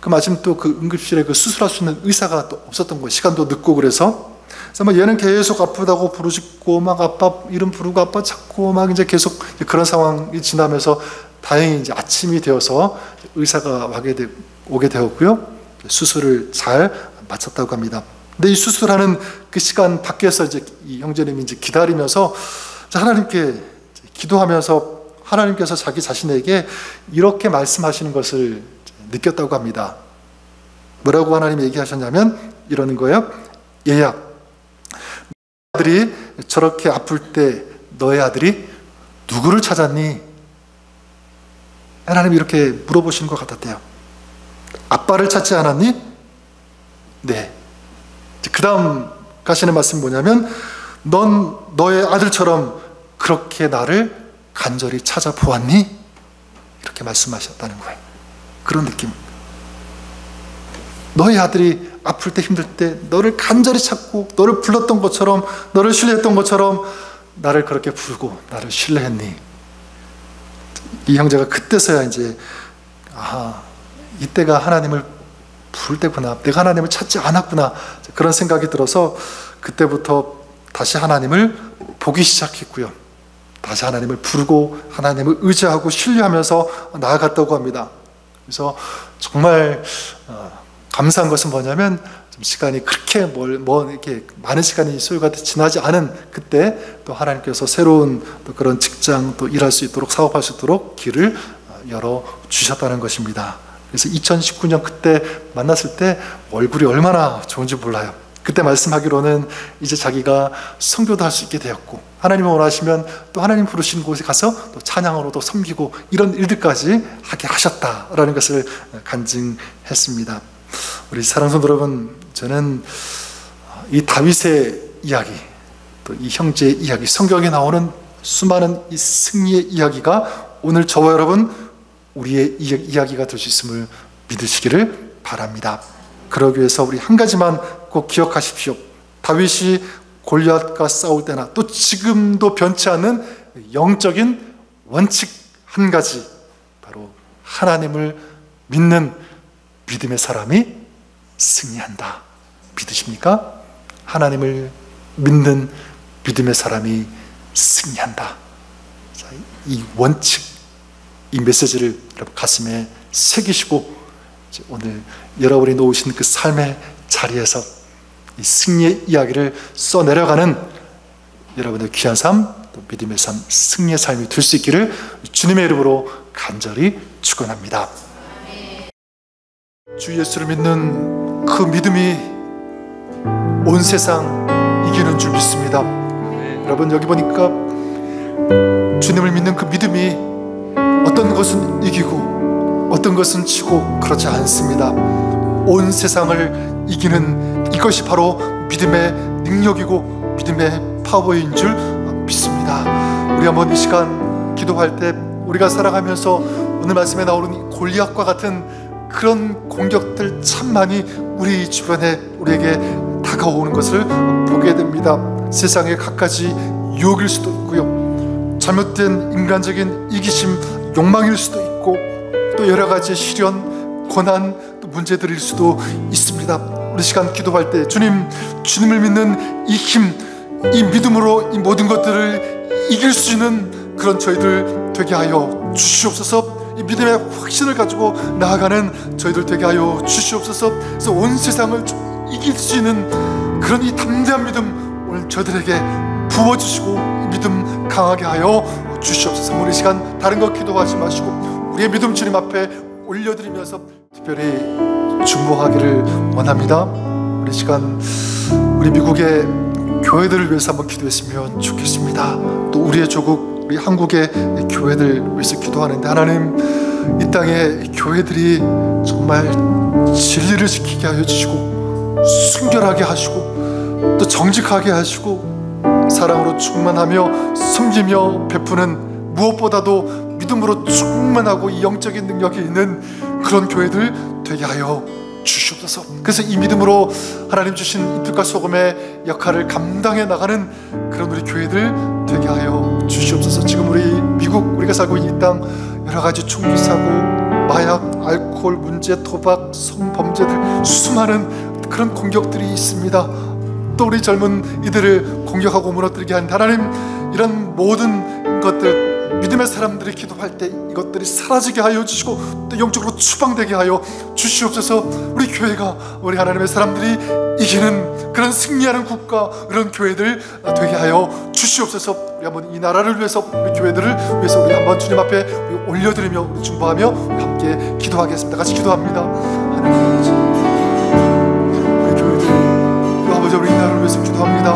그 마침 또 그 응급실에 그 수술할 수 있는 의사가 또 없었던 거예요. 시간도 늦고 그래서 막 얘는 계속 아프다고 부르짖고 막 아빠 이름 부르고 아빠 찾고 막 이제 계속 그런 상황이 지나면서 다행히 이제 아침이 되어서 의사가 오게 되었고요. 수술을 잘 마쳤다고 합니다. 근데 이 수술하는 그 시간 밖에서 이제 이 형제님이 이제 기다리면서 하나님께 기도하면서 하나님께서 자기 자신에게 이렇게 말씀하시는 것을 느꼈다고 합니다. 뭐라고 하나님이 얘기하셨냐면 이러는 거예요. 얘야, 아들이 저렇게 아플 때 너의 아들이 누구를 찾았니? 하나님이 이렇게 물어보시는 것 같았대요. 아빠를 찾지 않았니? 네. 그 다음 가시는 말씀이 뭐냐면 넌 너의 아들처럼 그렇게 나를 간절히 찾아보았니? 이렇게 말씀하셨다는 거예요. 그런 느낌. 너의 아들이 아플 때 힘들 때 너를 간절히 찾고 너를 불렀던 것처럼 너를 신뢰했던 것처럼 나를 그렇게 부르고 나를 신뢰했니? 이 형제가 그때서야 이제 이때가 하나님을 부를 때구나, 내가 하나님을 찾지 않았구나, 그런 생각이 들어서 그때부터 다시 하나님을 보기 시작했고요. 다시 하나님을 부르고 하나님을 의지하고 신뢰하면서 나아갔다고 합니다. 그래서 정말 감사한 것은 뭐냐면 좀 시간이 그렇게 이렇게 많은 시간이 소요가 지나지 않은 그때 또 하나님께서 새로운 또 그런 직장 또 일할 수 있도록 사업할 수 있도록 길을 열어 주셨다는 것입니다. 그래서 2019년 그때 만났을 때 얼굴이 얼마나 좋은지 몰라요. 그때 말씀하기로는 이제 자기가 선교도 할 수 있게 되었고 하나님이 원하시면 또 하나님 부르신 곳에 가서 또 찬양으로도 섬기고 이런 일들까지 하게 하셨다라는 것을 간증했습니다. 우리 사랑하는 성도 여러분, 저는 이 다윗의 이야기, 또 이 형제의 이야기, 성경에 나오는 수많은 이 승리의 이야기가 오늘 저와 여러분 우리의 이야기가 될 수 있음을 믿으시기를 바랍니다. 그러기 위해서 우리 한 가지만 꼭 기억하십시오. 다윗이 골리앗과 싸울 때나 또 지금도 변치 않는 영적인 원칙 한 가지, 바로 하나님을 믿는 믿음의 사람이 승리한다. 믿으십니까? 하나님을 믿는 믿음의 사람이 승리한다. 자, 이 원칙, 이 메시지를 여러분 가슴에 새기시고 오늘 여러분이 놓으신 그 삶의 자리에서 이 승리의 이야기를 써내려가는 여러분의 귀한 삶, 또 믿음의 삶, 승리의 삶이 될 수 있기를 주님의 이름으로 간절히 축원합니다. 주 예수를 믿는 그 믿음이 온 세상 이기는 줄 믿습니다. 여러분 여기 보니까 주님을 믿는 그 믿음이 어떤 것은 이기고 어떤 것은 지고 그렇지 않습니다. 온 세상을 이기는 이것이 바로 믿음의 능력이고 믿음의 파워인 줄 믿습니다. 우리 한번 이 시간 기도할 때 우리가 살아가면서 오늘 말씀에 나오는 이 골리앗과 같은 그런 공격들 참 많이 우리 주변에 우리에게 다가오는 것을 보게 됩니다. 세상의 갖가지 유혹일 수도 있고요, 잘못된 인간적인 이기심, 욕망일 수도 있고 또 여러 가지 시련, 고난, 또 문제들일 수도 있습니다. 우리 시간 기도할 때 주님을 믿는 이 힘, 이 믿음으로 이 모든 것들을 이길 수 있는 그런 저희들 되게 하여 주시옵소서. 이 믿음의 확신을 가지고 나아가는 저희들 되게 하여 주시옵소서. 그래서 온 세상을 이길 수 있는 그런 이 담대한 믿음 오늘 저희들에게 부어주시고 이 믿음 강하게 하여 주시옵소서. 우리 시간 다른 거 기도하지 마시고 우리의 믿음 주님 앞에 올려드리면서 특별히 중보하기를 원합니다. 우리 시간 우리 미국의 교회들을 위해서 한번 기도했으면 좋겠습니다. 또 우리의 조국, 우리 한국의 교회들 위해서 기도하는데, 하나님, 이 땅의 교회들이 정말 진리를 지키게 하여 주시고, 순결하게 하시고, 또 정직하게 하시고, 사랑으로 충만하며 섬기며 베푸는, 무엇보다도 믿음으로 충만하고 이 영적인 능력이 있는 그런 교회들 되게 하여 주시옵소서. 그래서 이 믿음으로 하나님 주신 이 빛과 소금의 역할을 감당해 나가는 그런 우리 교회들 되게 하여 주시옵소서. 지금 우리 미국, 우리가 살고 있는 이 땅, 여러 가지 총기 사고, 마약, 알코올 문제, 도박, 성범죄들, 수많은 그런 공격들이 있습니다. 또 우리 젊은 이들을 공격하고 무너뜨리게 하는, 하나님, 이런 모든 것들, 믿음의 사람들이 기도할 때 이것들이 사라지게 하여 주시고, 또 영적으로 추방되게 하여 주시옵소서. 우리 교회가, 우리 하나님의 사람들이 이기는 그런 승리하는 국가, 그런 교회들 되게 하여 주시옵소서. 우리 한번 이 나라를 위해서, 우리 교회들을 위해서 우리 한번 주님 앞에 우리 올려드리며 우리 중보하며 우리 함께 기도하겠습니다. 같이 기도합니다. 하나님 아버지, 우리 교회들, 우리 아버지, 우리 나라를 위해서 기도합니다.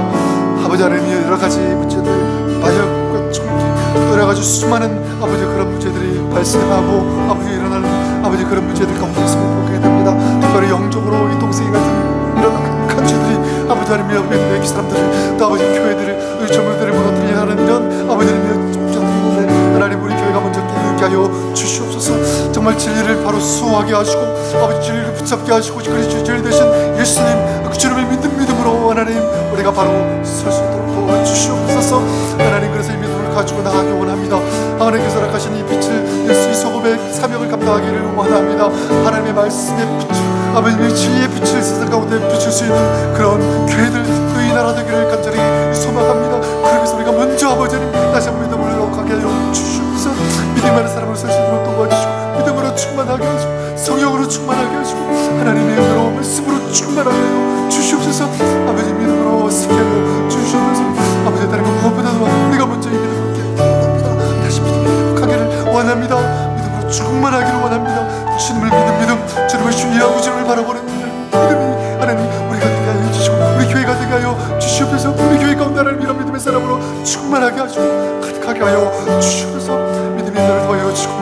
아버지, 하나님의 여러 가지 문제들, 마약과 총기, 여러 가지 수많은 아버지 그런 문제들이 발생하고 아버지 일어나는 아버지 그런 문제들 가운데서 보게 됩니다. 특별히 영적으로 이 동생이 같은 이런 악한 죄들이 아버지 하나님의 우리 내 사람들을, 또 아버지 교회들을, 우리 젊은이들을 무너뜨리게 하는 이런 아버지 하나님의 종자들이 있는데, 하나님, 우리 교회가 먼저 깨닫게 하여 주시옵소서. 정말 진리를 바로 수호하게 하시고, 아버지 진리를 붙잡게 하시고, 그리스도 진리 되신 예수님 그 주님을 믿는 믿음으로 하나님 우리가 바로 설 수 있도록 도와주시옵소서. 하나님, 그래서 이 믿음을 가지고 나가기 원합니다. 하나님께서 허락하신 이 빛을, 예수 이 소금의 사명을 감당하기를 원합니다. 하나님의 말씀의 빛을, 아버지의 진리의 빛을 세상 가운데 비출 수 있는 그런 교회들, 또 이 나라 되기를 간절히 소망합니다. 그러면서 우리가 먼저 아버지님 다시 한번 믿음을 가게 하여 주시옵소서. 믿음 많은 사람을 설 수 있도록 도와주시고, 믿음으로 충만하게 하시고, 성령으로 충만하게 하시고, 하나님의 영으로 말씀으로 충만하게 하여 주시옵소서. 아버지, 믿음으로 승리하여 주시옵소서. 아버지, 다른 것 무엇보다도 내가 먼저 이 믿음을 깨닫게 원합니다. 다시 믿음이 회복하기를 원합니다. 믿음으로 충만하기를 원합니다. 주님을 믿는 믿음, 주님을 신뢰하고 주님을 바라보는 믿음이 하나님 우리가 되게 하여 주시고, 우리 교회가 되게 하여 주시옵소서. 우리 교회 가운데 하나님 이런 믿음의 사람으로 충만하게 하시고 가득하게 하여 주시옵소서. 믿음이 나를 더하여 주시고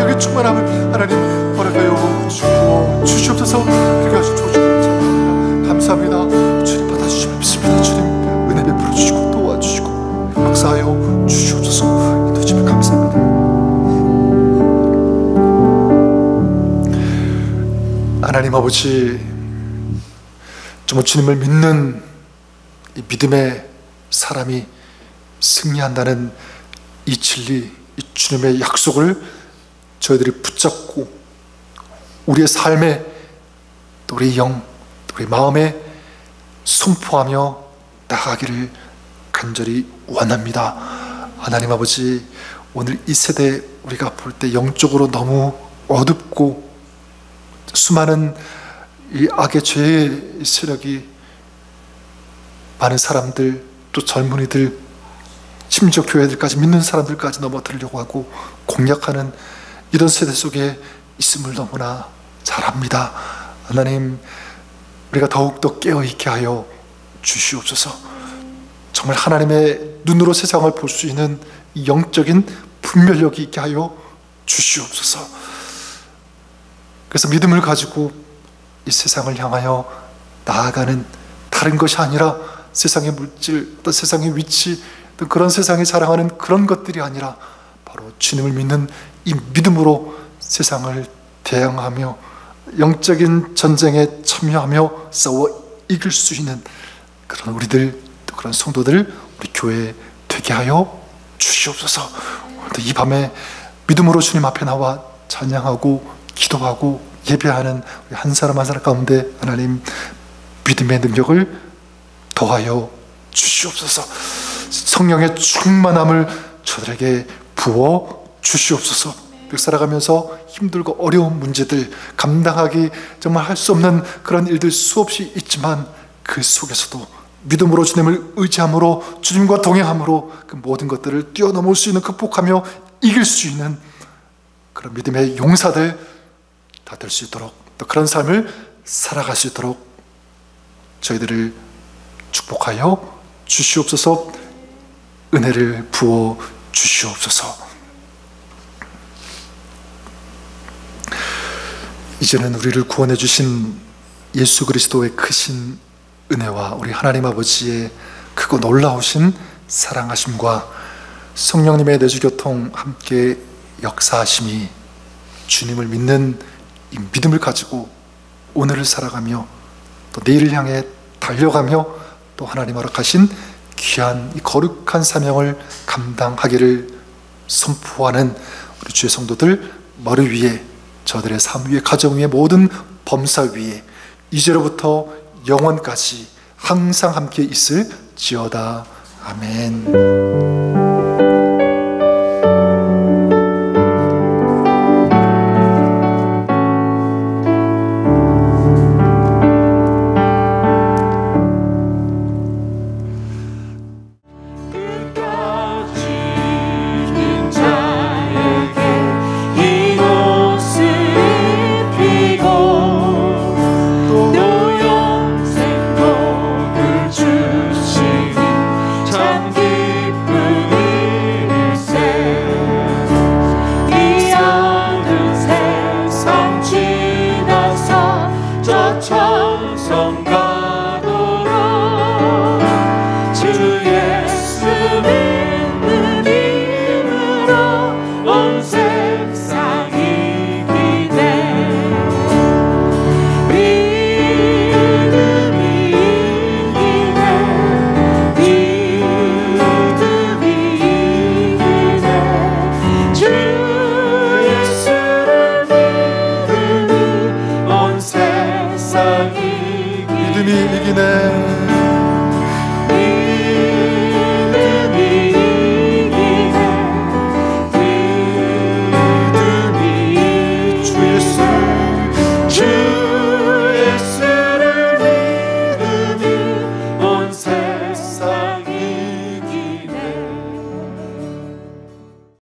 여기 충만함을 하나님 허락하여 주시옵소서. 그렇게 하신 주님 감사합니다. 주님 받아주시면 믿습니다. 주님 은혜 베풀어 주시고 도와주시고 역사하여 주시옵소서. 인도주님 감사합니다. 하나님 아버지, 정말 주님을 믿는 이 믿음의 사람이 승리한다는 이 진리, 이 주님의 약속을 저희들이 붙잡고 우리의 삶에, 또 우리 영, 또 우리 마음에 선포하며 나가기를 간절히 원합니다. 하나님 아버지, 오늘 이 세대 우리가 볼 때 영적으로 너무 어둡고 수많은 이 악의 죄의 세력이 많은 사람들, 또 젊은이들, 심지어 교회들까지, 믿는 사람들까지 넘어뜨리려고 하고 공략하는 이런 세대 속에 있음을 너무나 잘 압니다. 하나님, 우리가 더욱더 깨어있게 하여 주시옵소서. 정말 하나님의 눈으로 세상을 볼 수 있는 이 영적인 분별력이 있게 하여 주시옵소서. 그래서 믿음을 가지고 이 세상을 향하여 나아가는, 다른 것이 아니라 세상의 물질, 또 세상의 위치, 또 그런 세상이 자랑하는 그런 것들이 아니라 바로 주님을 믿는 이 믿음으로 세상을 대항하며 영적인 전쟁에 참여하며 싸워 이길 수 있는 그런 우리들, 또 그런 성도들, 우리 교회에 되게 하여 주시옵소서. 오늘도 이 밤에 믿음으로 주님 앞에 나와 찬양하고 기도하고 예배하는 우리 한 사람 한 사람 가운데 하나님 믿음의 능력을 더하여 주시옵소서. 성령의 충만함을 저들에게 부어 주시옵소서. 살아가면서 힘들고 어려운 문제들 감당하기 정말 할 수 없는 그런 일들 수없이 있지만, 그 속에서도 믿음으로 주님을 의지함으로, 주님과 동행함으로 그 모든 것들을 뛰어넘을 수 있는, 극복하며 이길 수 있는 그런 믿음의 용사들 다 될 수 있도록, 또 그런 삶을 살아갈 수 있도록 저희들을 축복하여 주시옵소서. 은혜를 부어 주시옵소서. 이제는 우리를 구원해 주신 예수 그리스도의 크신 은혜와 우리 하나님 아버지의 크고 놀라우신 사랑하심과 성령님의 내주교통 함께 역사하심이 주님을 믿는 이 믿음을 가지고 오늘을 살아가며 또 내일을 향해 달려가며 또 하나님 허락하신 귀한 이 거룩한 사명을 감당하기를 선포하는 우리 주의 성도들 머리 위에, 저들의 삶 위에, 가정 위에, 모든 범사 위에 이제로부터 영원까지 항상 함께 있을지어다. 아멘.